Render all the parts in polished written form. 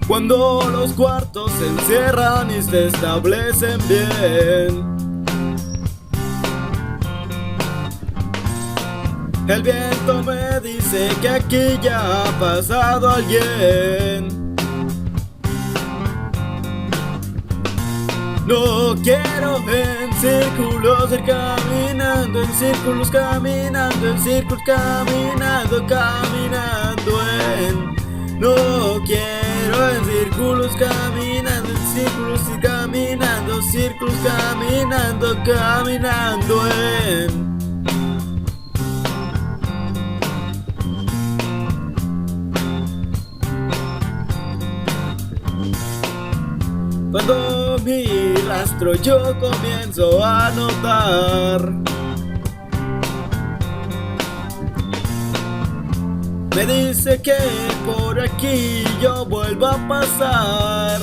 Cuando los cuartos se encierran y se establecen bien. El viento me dice que aquí ya ha pasado alguien. No quiero en círculos ir caminando, en círculos caminando, en círculos caminando, caminando en. No quiero en círculos caminando, en círculos ir caminando, círculos caminando, caminando en. Cuando mi rastro yo comienzo a notar, me dice que por aquí yo vuelvo a pasar.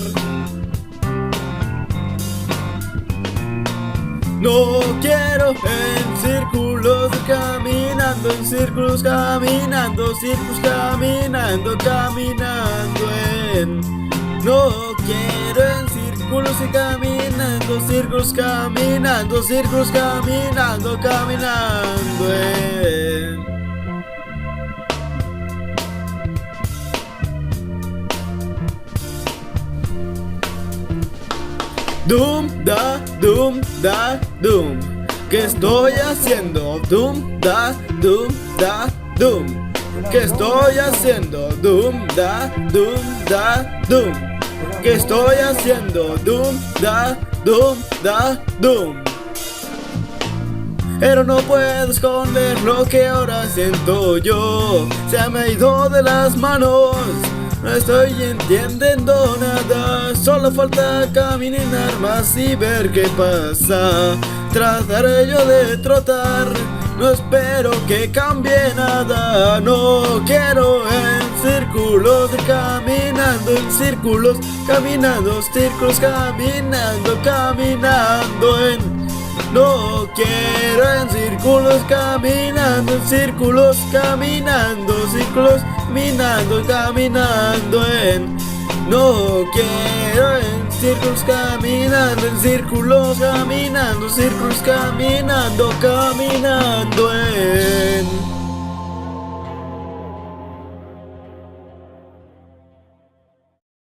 No quiero en círculos caminando, en círculos caminando, círculos caminando, caminando en. No quiero en círculos y caminando, círculos caminando, círculos caminando, caminando en. Dum da, dum da, dum. ¿Qué estoy haciendo? Dum da, dum da, dum. ¿Qué estoy haciendo? Dum da, dum da, dum. ¿Qué estoy haciendo? Dum da, dum da, dum. Pero no puedo esconder lo que ahora siento yo. Se me ha ido de las manos. No estoy entendiendo nada. Solo falta caminar más y ver qué pasa. Trataré yo de trotar. No espero que cambie nada. No quiero en círculos caminando, en círculos caminando, círculos caminando, caminando en. No quiero en círculos caminando, en círculos caminando, círculos caminando, caminando en. No quiero en círculos caminando, en círculos caminando, círculos caminando, caminando en.